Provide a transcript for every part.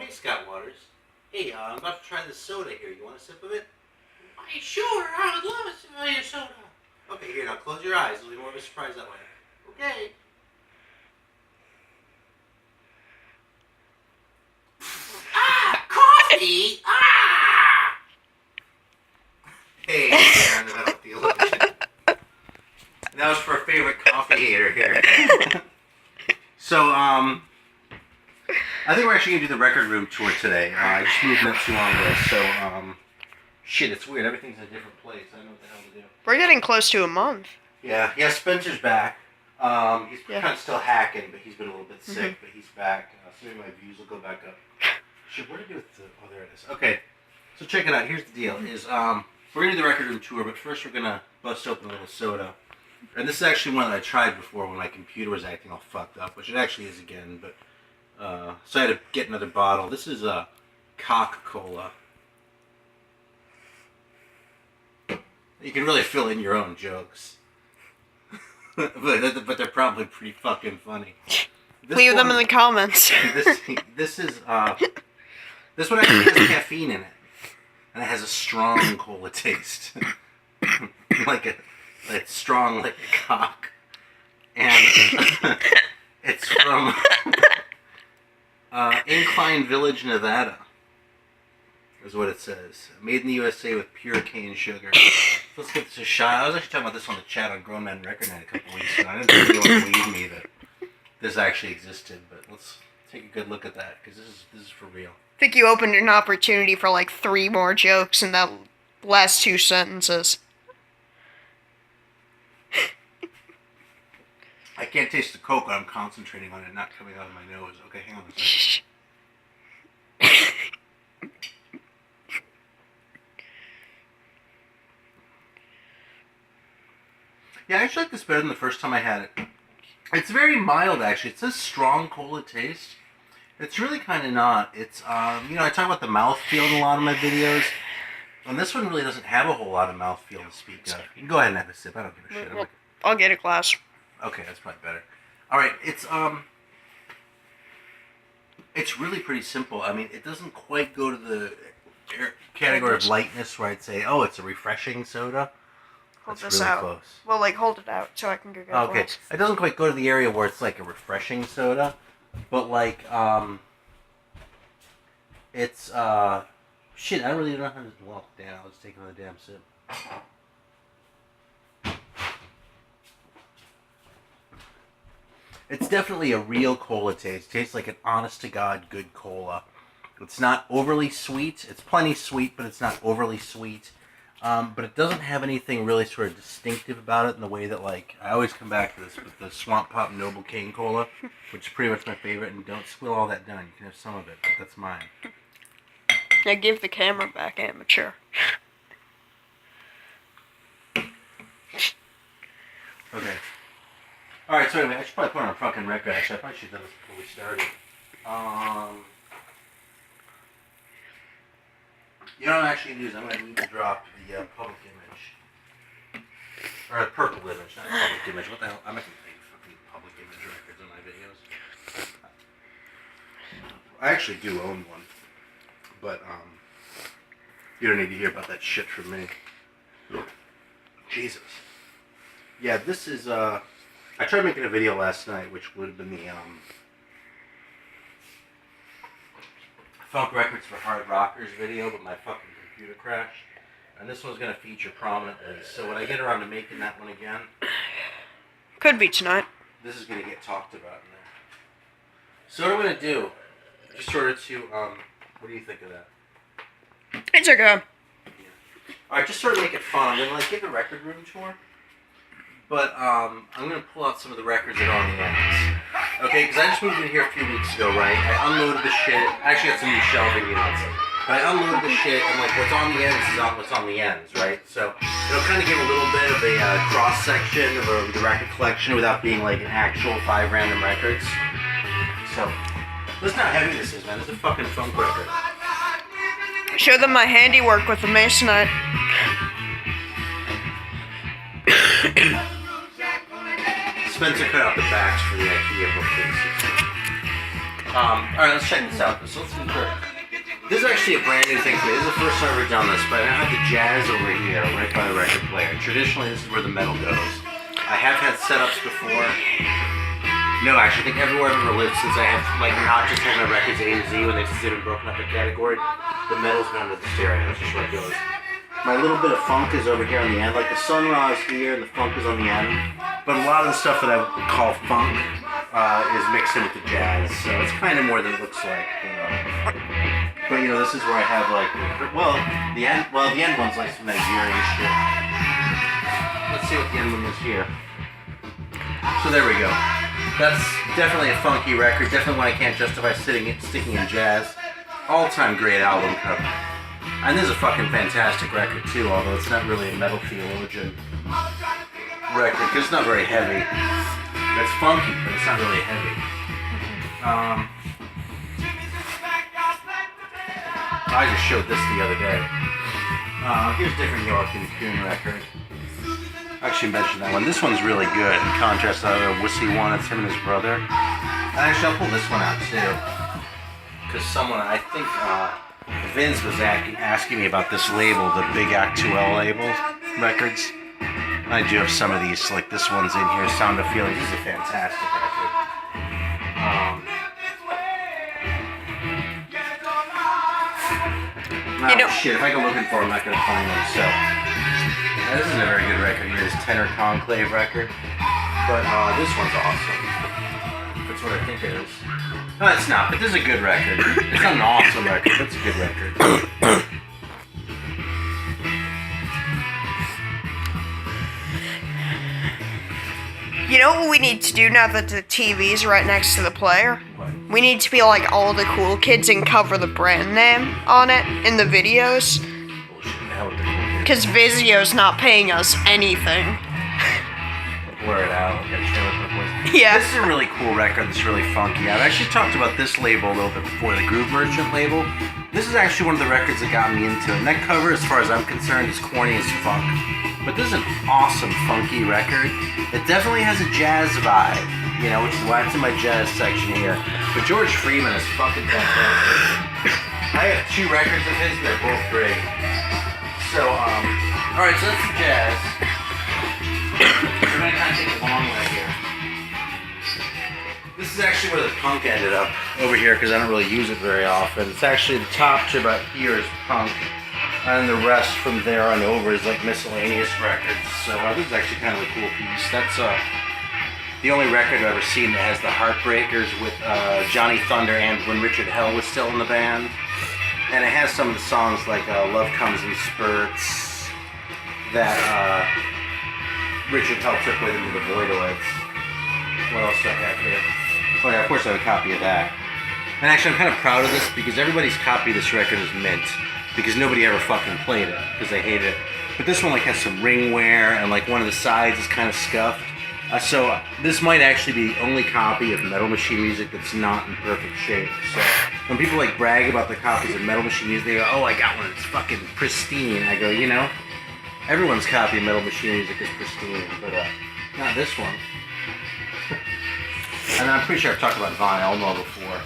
Hey, Scott Waters. Hey, I'm about to try this soda here. You want a sip of it? Why, sure. I would love a sip of your soda. Okay, here, now close your eyes. It'll be more of a surprise that way. Okay. Ah! Coffee! Ah! Hey, Aaron, I don't feel it. That was for a favorite coffee hater here. So, I think we're actually going to do the record room tour today. I just moved not too long ago, so, shit, it's weird. Everything's in a different place. I don't know what the hell to do. We're getting close to a month. Yeah, Spencer's back. He's kind of still hacking, but he's been a little bit sick, but he's back. So maybe my views will go back up. Shit, what did I do with the... Oh, there it is. Okay, so check it out. Here's the deal. We're going to do the record room tour, but first we're going to bust open a little soda. And this is actually one that I tried before when my computer was acting all fucked up, which it actually is again, but... so I had to get another bottle. This is a Coca-Cola. You can really fill in your own jokes. but they're probably pretty fucking funny. Leave them in the comments. This one actually has caffeine in it. And it has a strong cola taste. It's strong like a cock. And it's from Incline Village, Nevada. Is what it says. Made in the USA with pure cane sugar. Let's give this a shot. I was actually talking about this on the chat on Grown Man Record Night a couple weeks ago. I didn't think anyone would believe me that this actually existed, but let's take a good look at that, because this is for real. I think you opened an opportunity for like 3 more jokes in that last 2 sentences. I can't taste the Coke, but I'm concentrating on it not coming out of my nose. Okay, hang on a second. Yeah, I actually like this better than the first time I had it. It's very mild, actually. It's a strong cola taste. It's really kind of not. It's, I talk about the mouthfeel in a lot of my videos. And this one really doesn't have a whole lot of mouthfeel to speak of. You can go ahead and have a sip. I don't give a shit. Well, I'll get a glass. Okay, that's probably better. Alright, it's really pretty simple. I mean, it doesn't quite go to the category of lightness where I'd say, oh, it's a refreshing soda. Hold That's this really out. close. Well, like, hold it out so I can go get a Okay, glass. it doesn't quite go to the area where it's like a refreshing soda, but like, it's, shit, I don't really know how to, well, damn, let's take another damn sip. It's definitely a real cola taste. It tastes like an honest-to-God good cola. It's not overly sweet. It's plenty sweet, but it's not overly sweet. But it doesn't have anything really sort of distinctive about it in the way that, like, I always come back to this, but the Swamp Pop Noble Cane Cola, which is pretty much my favorite, and don't squill all that down. You can have some of it, but that's mine. Now give the camera back, amateur. Okay. Alright, so anyway, I should probably put on a fucking record, actually. I probably should have done this before we started. You know what I'm actually going to do is I'm going to need to drop the public image. Or the purple image, not public image. What the hell? I'm not going to make fucking public image records on my videos. I actually do own one. But, you don't need to hear about that shit from me. Jesus. Yeah, this is, I tried making a video last night, which would have been the, Funk Records for Hard Rockers video, but my fucking computer crashed. And this one's going to feature prominently. So when I get around to making that one again... Could be tonight. This is going to get talked about in there. So what I'm going to do, just sort of to, what do you think of that? It's okay. Yeah. Alright, just sort of make it fun. I'm going to, like, give a record room tour. But, I'm going to pull out some of the records that are on the ends. Okay, because I just moved in here a few weeks ago, right? I unloaded the shit. I actually got some new shelving units. But I unloaded the shit, and, like, what's on the ends is what's on the ends, right? So, it'll kind of give a little bit of a cross-section of the record collection without being, like, an actual 5 random records. So, listen how heavy this is, man. It's a fucking funk record. Show them my handiwork with the masonite. Spencer cut out the backs for the IKEA bookcase. Alright, let's check this out. So let's compare. This is actually a brand new thing for me. This is the first time I've ever done this, but I have the jazz over here, right by the record player. Traditionally, this is where the metal goes. I have had setups before. No, actually, I think everywhere I've ever lived since I have, like, not just had my records A to Z when they've been broken up in category, the metal's been under the stereo. That's just where it goes. My little bit of funk is over here on the end. Like, the Sun Ra is here and the funk is on the end. But a lot of the stuff that I would call funk is mixed in with the jazz. So it's kind of more than it looks like, you know. But, you know, this is where I have, like, the end one's like some Nigerian shit. Let's see what the end one is here. So there we go. That's definitely a funky record. Definitely one I can't justify sticking in jazz. All-time great album cover. And this is a fucking fantastic record too, although it's not really a metal theologian record, because it's not very heavy. It's funky, but it's not really heavy. I just showed this the other day. Here's a different York and Coon record. I actually mentioned that one. This one's really good, in contrast to the other Wussy one. It's him and his brother. And actually, I'll pull this one out too. Because someone, I think Vince was asking me about this label, the Big Act 2L label records. I do have some of these, like this one's in here, Sound of Feelings. This is a fantastic record. Shit, if I go looking for them, I'm not going to find them, so. This isn't a very good record here, this Tenor Conclave record. But this one's awesome. That's what I think it is. No, it's not, but this is a good record. It's not an awesome record, but it's a good record. You know what we need to do now that the TV's right next to the player? What? We need to be like all the cool kids and cover the brand name on it in the videos. Bullshit, the hell with the cool kids. Because Vizio's not paying us anything. Blur it out. Yeah. This is a really cool record that's really funky. I've actually talked about this label a little bit before, the Groove Merchant label. This is actually one of the records that got me into it. And that cover, as far as I'm concerned, is corny as fuck. But this is an awesome, funky record. It definitely has a jazz vibe, you know, which is why it's in my jazz section here. But George Freeman is fucking fantastic. I have 2 records of his, and they're both great. So, alright, so that's the jazz. We're gonna kind of take a long way here. This is actually where the punk ended up, over here, because I don't really use it very often. It's actually the top to about here is punk, and the rest from there on over is like miscellaneous records. So this is actually kind of a cool piece. That's the only record I've ever seen that has the Heartbreakers with Johnny Thunder and when Richard Hell was still in the band. And it has some of the songs like Love Comes in Spurts that Richard Hell took with him to the Voidoids. What else do I have here? Oh yeah, of course I have a copy of that. And actually I'm kind of proud of this because everybody's copy of this record is mint. Because nobody ever fucking played it, because they hate it. But this one like has some ring wear, and like one of the sides is kind of scuffed. So this might actually be the only copy of Metal Machine music that's not in perfect shape. So when people like brag about the copies of Metal Machine music, they go, "Oh, I got one, it's fucking pristine." I go, you know, everyone's copy of Metal Machine music is pristine, but not this one. And I'm pretty sure I've talked about Von Elmo before.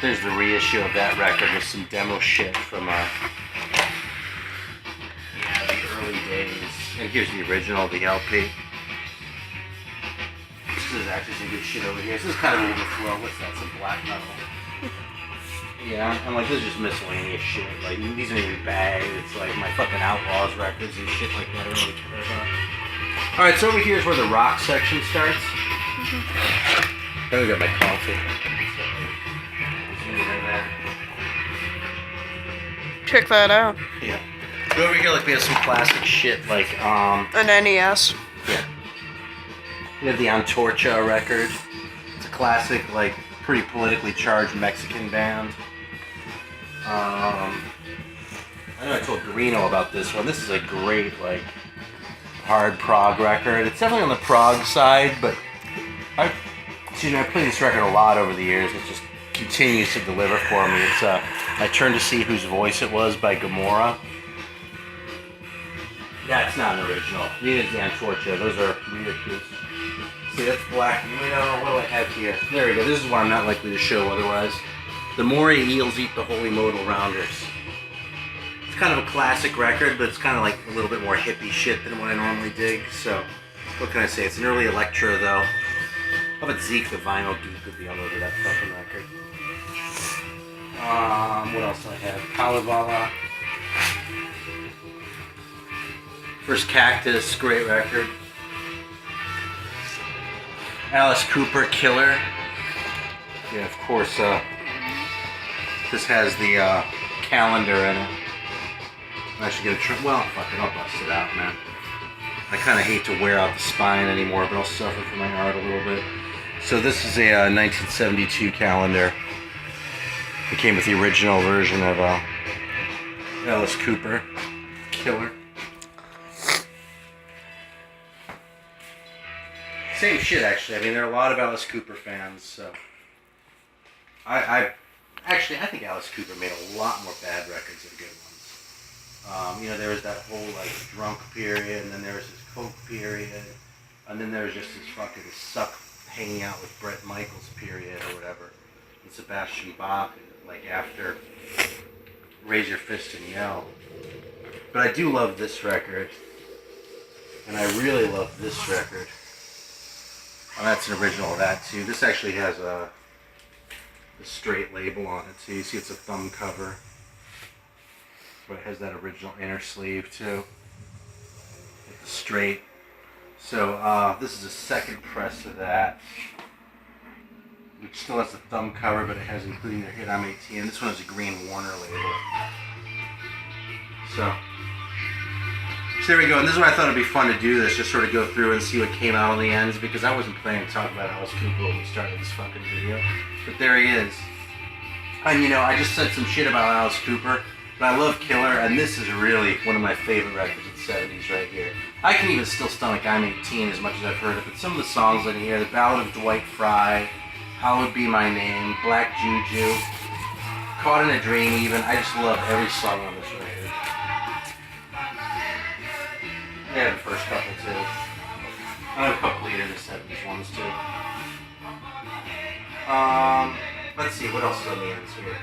There's the reissue of that record with some demo shit from the early days. And here's the original, the LP. This is actually some good shit over here. This is kind of overflow. What's that? Some black metal. Yeah, and like this is just miscellaneous shit. Like these aren't even bags. It's like my fucking Outlaws records and shit like that I don't really care about. Alright, so over here is where the rock section starts. Then we got my coffee. Check that out. Yeah. Go over here, like we have some classic shit, like An NES. Yeah. We have the Antorcha record. It's a classic, like pretty politically charged Mexican band. I know I told Garino about this one. This is a great, like, hard prog record. It's definitely on the prog side, but I played this record a lot over the years. It just continues to deliver for me. It's I Turned to See Whose Voice It Was by Gomorrah. That's not an original. Neither is the Antorcha. Those are ridiculous. See, that's black. You know, what do I have here? There we go. This is what I'm not likely to show otherwise. The Moray Eels Eat the Holy Modal Rounders. It's kind of a classic record, but it's kind of like a little bit more hippie shit than what I normally dig. So, what can I say? It's an early electro, though. How about Zeke, the vinyl geek, would be all over that fucking record. What else do I have? Kalevala. First Cactus, great record. Alice Cooper, Killer. Yeah, of course, this has the calendar in it. I'm actually gonna try, well, fuck it, I'll bust it out, man. I kind of hate to wear out the spine anymore, but I'll suffer for my art a little bit. So this is a 1972 calendar. It came with the original version of Alice Cooper, Killer. Same shit, actually. I mean, there are a lot of Alice Cooper fans, so... I think Alice Cooper made a lot more bad records than good ones. You know, there was that whole, like, drunk period, and then there was this coke period, and then there was just this fucking suck hanging out with Bret Michaels period, or whatever, and Sebastian Bach, like, after Raise Your Fist and Yell. But I do love this record, and I really love this record. Oh, that's an original of that too. This actually has a straight label on it too. You see it's a thumb cover. But it has that original inner sleeve too. With the straight. So this is a second press of that. Which still has the thumb cover, but it has including their hit I'm 18. This one has a Green Warner label. So there we go, and this is why I thought it'd be fun to do this, just sort of go through and see what came out on the ends, because I wasn't planning to talk about Alice Cooper when we started this fucking video. But there he is. And you know, I just said some shit about Alice Cooper, but I love Killer, and this is really one of my favorite records of the 70s right here. I can even still stomach I'm 18 as much as I've heard it, but some of the songs in here, The Ballad of Dwight Fry, Hallowed Be My Name, Black Juju, Caught in a Dream even, I just love every song on this record. Yeah, the first couple too. I have a couple later in the 70s ones too. Let's see, what else is on the ends here?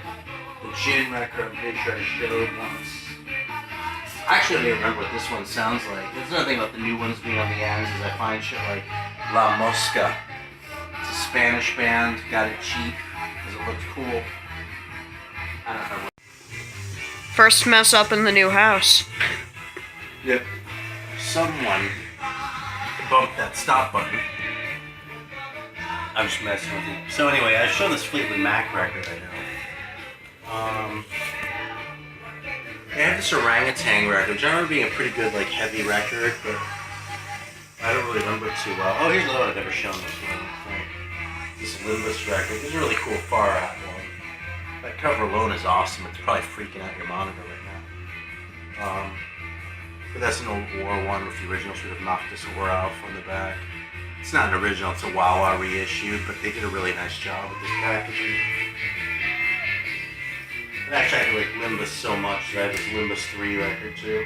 The Gin record, I'm pretty sure I showed once. Actually, I don't even remember what this one sounds like. There's another thing about the new ones being on the ends is I find shit like La Mosca. It's a Spanish band, got it cheap because it looked cool. I don't know. First mess up in the new house. Yep. Someone bumped that stop button. I'm just messing with you. So anyway, I showed this Fleetwood Mac record, I know. They have this Orangutan record, which I remember being a pretty good, like, heavy record, but I don't really remember it too well. Oh, here's another one I've never shown this one. This Limbus record. This is a really cool Far Out one. That cover alone is awesome. It's probably freaking out your monitor right now. But that's an old War one with the original sort of Noctis War Alpha on the back. It's not an original, it's a Wah-Wah reissue, but they did a really nice job with this packaging. And actually I like Limbus so much that I have this Limbus 3 record too.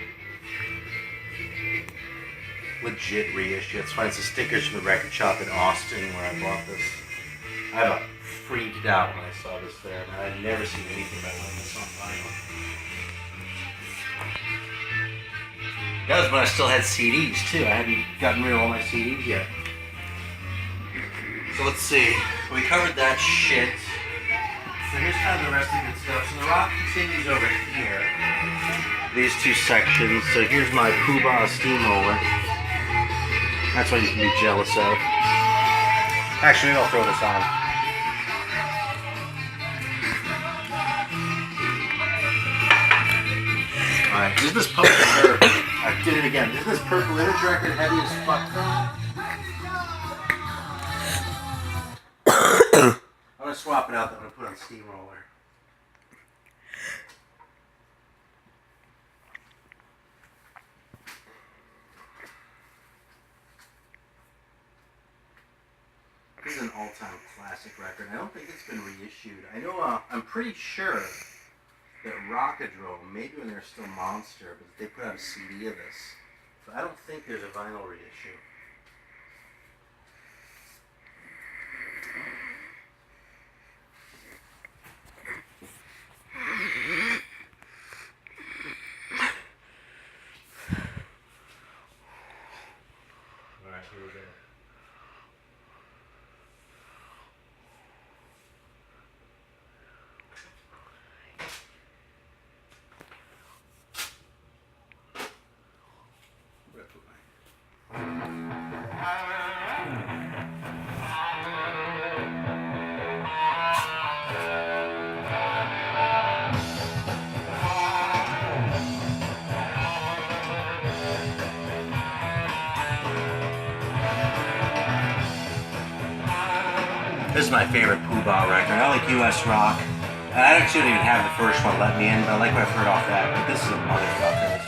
Legit reissue. It's fine. It's the stickers from the record shop in Austin where I bought this. I about freaked out when I saw this there, and I had never seen anything about Limbus on vinyl. That was when I still had CDs too. I hadn't gotten rid of all my CDs yet. So let's see. We covered that shit. So here's kind of the rest of the good stuff. So the rock continues over here. These two sections. So here's my Poobah steamroller. That's what you can be jealous of. Actually, maybe I'll throw this on. Alright, is this poster? I did it again. Isn't this Purple Image record heavy as fuck though? I'm gonna swap it out, then I'm gonna put on Steamroller. This is an all-time classic record. I don't think it's been reissued. I know, I'm pretty sure that Rockadrome, maybe when they're still Monster, but they put out a CD of this. But I don't think there's a vinyl reissue. This is my favorite Pooh-Bah record. I like US rock. And I actually don't even have the first one let me in, but I like what I've heard off that. But this is a motherfucker, this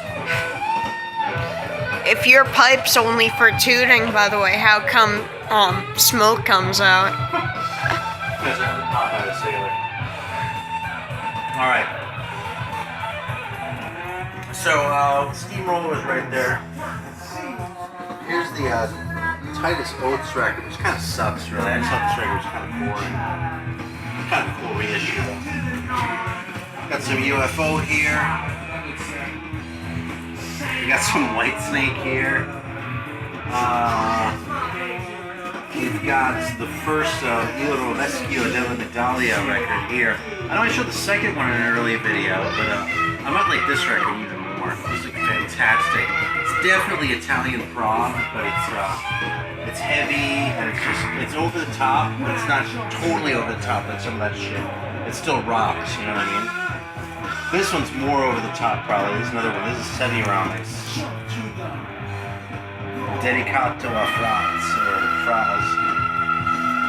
one. If your pipe's only for tooting, by the way, how come smoke comes out? Because I have the pop out of sailor. Alright. So, Steamroller is right there. Here's the Titus Oates record, which kind of sucks, really. I just thought this record was kind of boring. Kind of a cool reissue, though. Got some UFO here. We got some Whitesnake here. We've got the first Il Rovescio della Medaglia record here. I know I showed the second one in an early video, but I might like this record even more. This is fantastic. It's definitely Italian prog, but it's heavy and it's over the top, but it's not totally over the top like some of that shit. It still rocks, you know what I mean? This one's more over the top probably. This is another one. This is Semiramis. Dedicato a Franz or Fraz.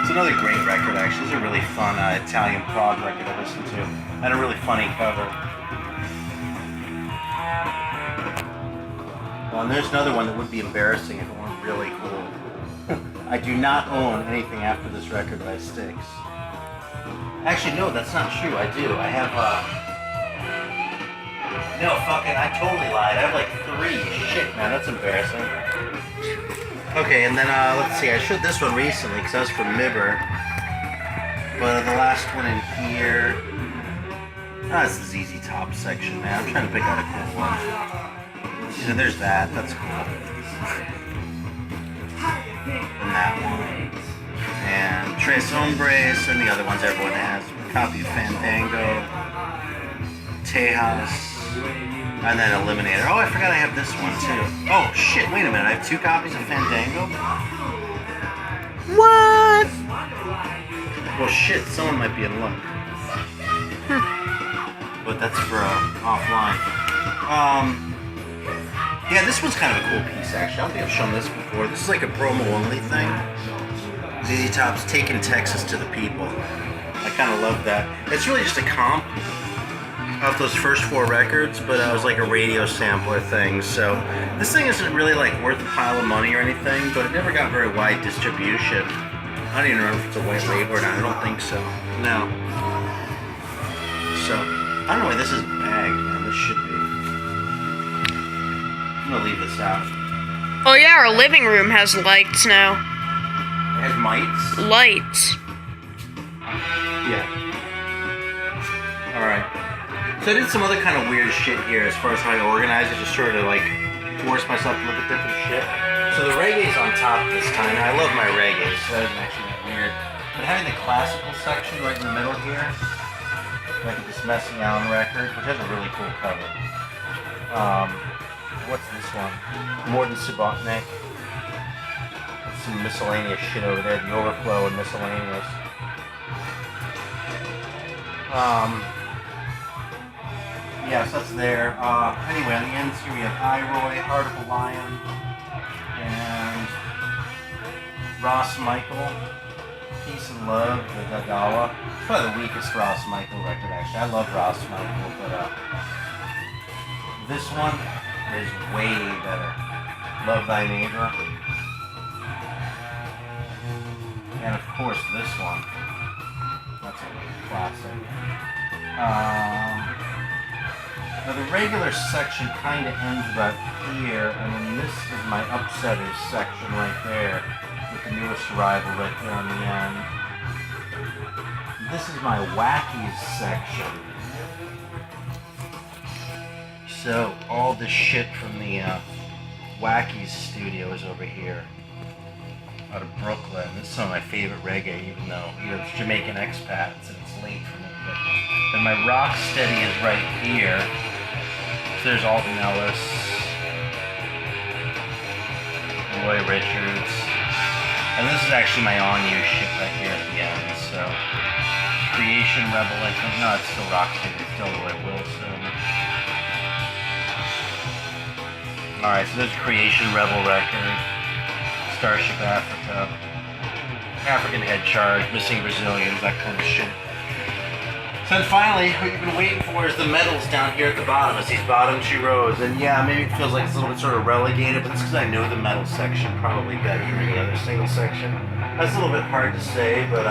It's another great record actually. It's a really fun Italian prog record I listened to. And a really funny cover. Well, and there's another one that would be embarrassing if it weren't really cool. I do not own anything after this record by Styx. Actually, no, that's not true. I do. I have, no, fucking, I totally lied. I have like 3. Shit, man, that's embarrassing. Okay, and then, let's see. I showed this one recently because I was from Mibber. But the last one in here... That's the ZZ Top section, man. I'm trying to pick out a cool one. So there's that. That's cool. And that one. And Tres Hombres and the other ones everyone has. Copy of Fandango. Tejas. And then Eliminator. Oh, I forgot I have this one too. Oh, shit. Wait a minute. I have 2 copies of Fandango? What? Well, shit. Someone might be in luck. But that's for offline. Yeah, this one's kind of a cool piece, actually. I don't think I've shown this before. This is like a promo-only thing. ZZ Top's Taking Texas to the People. I kind of love that. It's really just a comp off those first 4 records, but it was like a radio sampler thing. So this thing isn't really like worth a pile of money or anything, but it never got very wide distribution. I don't even know if it's a white label or not. I don't think so. No. So, I don't know why this isn't bagged, man. This should be. I'm gonna leave this out. Oh yeah, our living room has lights now. It has mites? Lights. Yeah. Alright. So I did some other kind of weird shit here as far as how I organize it, just sort of like force myself to look at different shit. So the reggae's on top this time, and I love my reggae, so that isn't actually that weird. But having the classical section right in the middle here, like this Messing Allen record, which has a really cool cover. What's this one? Morton Subotnick. Some miscellaneous shit over there, the Overflow and miscellaneous. Yeah, so that's there. Anyway, on the ends here we have Iroy, Heart of a Lion, and Ross Michael, Peace and Love, the Dagawa. It's probably the weakest Ross Michael record, actually. I love Ross Michael, but this one is way better. Love Thy Neighbor. And of course this one. That's a classic. Now the regular section kind of ends about here, and then this is my Upsetters section right there, with the newest arrival right there on the end. This is my Wackies section. So all this shit from the Wackies studio is over here, out of Brooklyn. This is some of my favorite reggae, even though it's Jamaican expats and it's late for me. But then my Rocksteady is right here. So there's Alton Ellis, Roy Richards, and this is actually my On You shit right here at the end. So Creation Rebel, I think. No, it's still Rocksteady. It's still Roy Wilson. Alright, so there's Creation Rebel record, Starship Africa. African head charge, missing Brazilians, that kind of shit. So then finally, what you've been waiting for is the medals down here at the bottom. It's these bottom 2 rows. And yeah, maybe it feels like it's a little bit sort of relegated, but that's because I know the medal section probably better than any other single section. That's a little bit hard to say, but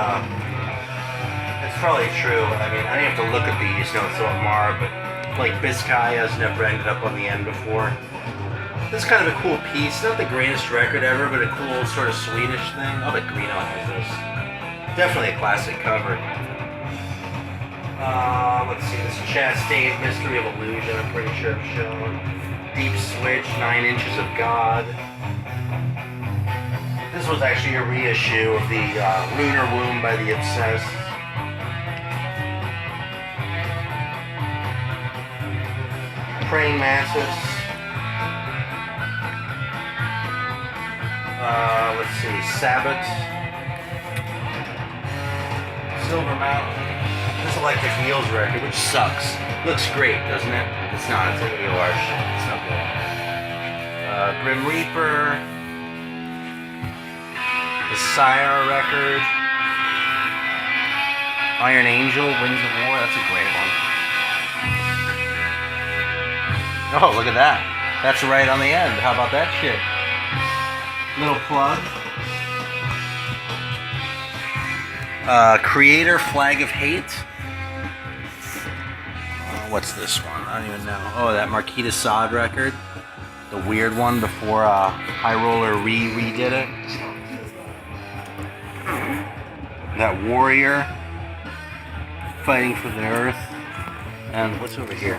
it's probably true. I mean, I didn't have to look at these notes on Mar, but like Biscaya's never ended up on the end before. This is kind of a cool piece. Not the greatest record ever, but a cool sort of Swedish thing. Oh, but Greeno has this. Definitely a classic cover. Let's see, this Chastain Mystery of Illusion, I'm pretty sure I've shown. Deep Switch, 9 Inches of God. This was actually a reissue of the Lunar Womb by the Obsessed. Praying Mantis. Let's see, Sabbath. Silver Mountain. This Electric Wheels record, which sucks. Looks great, doesn't it? It's not. It's like EOR shit. It's not good. Grim Reaper. The Sire record. Iron Angel, Winds of War. That's a great one. Oh, look at that. That's right on the end. How about that shit? Little plug. Creator Flag of Hate. What's this one? I don't even know. Oh, that Marquis de Sade record. The weird one before High Roller redid it. That Warrior. Fighting for the Earth. And what's over here?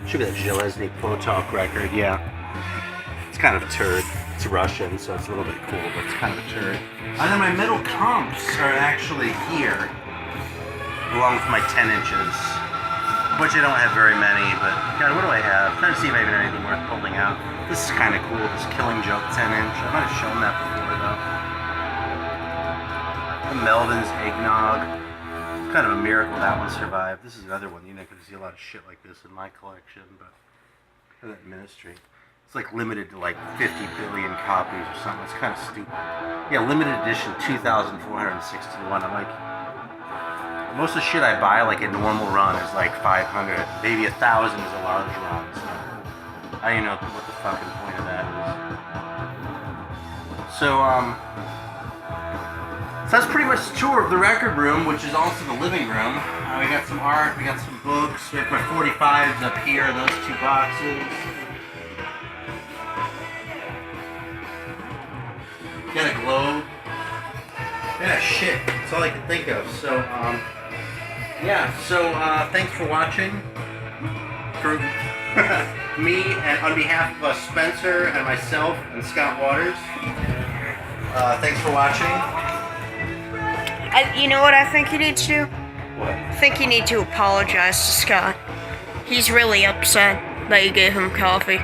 Should be that Železny Potok record, yeah. It's kind of a turd. It's Russian, so it's a little bit cool, but it's kind of a turd. And then my metal comps are actually here, along with my 10 inches, which I don't have very many, but God, what do I have? I'm trying to see if I even have anything worth pulling out. This is kind of cool, this Killing Joke 10 inch. I might have shown that before, though. The Melvin's Eggnog. It's kind of a miracle that one survived. This is another one, you know, because you see a lot of shit like this in my collection, but for that Ministry. It's like limited to like 50 billion copies or something. It's kind of stupid. Yeah, limited edition 2,461. I'm like, most of the shit I buy like a normal run is like 500. Maybe 1,000 is a large run. So I don't even know what the fucking point of that is. So that's pretty much the tour of the record room, which is also the living room. We got some art, we got some books. We have my 45s up here in those 2 boxes. Got a globe. Yeah, shit. That's all I can think of. So, yeah. So, thanks for watching. For me, and on behalf of Spencer and myself and Scott Waters, thanks for watching. You know what I think you need to do? What? I think you need to apologize to Scott. He's really upset that you gave him coffee.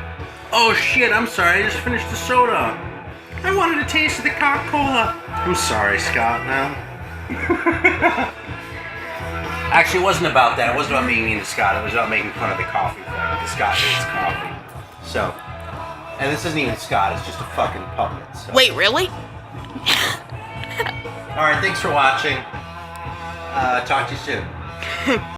Oh shit, I'm sorry. I just finished the soda. I wanted a taste of the Coca-Cola. I'm sorry, Scott, now. Actually, it wasn't about that. It wasn't about being mean to Scott. It was about making fun of the coffee thing. Because Scott hates coffee. So, and this isn't even Scott. It's just a fucking puppet. So. Wait, really? Alright, thanks for watching. Talk to you soon.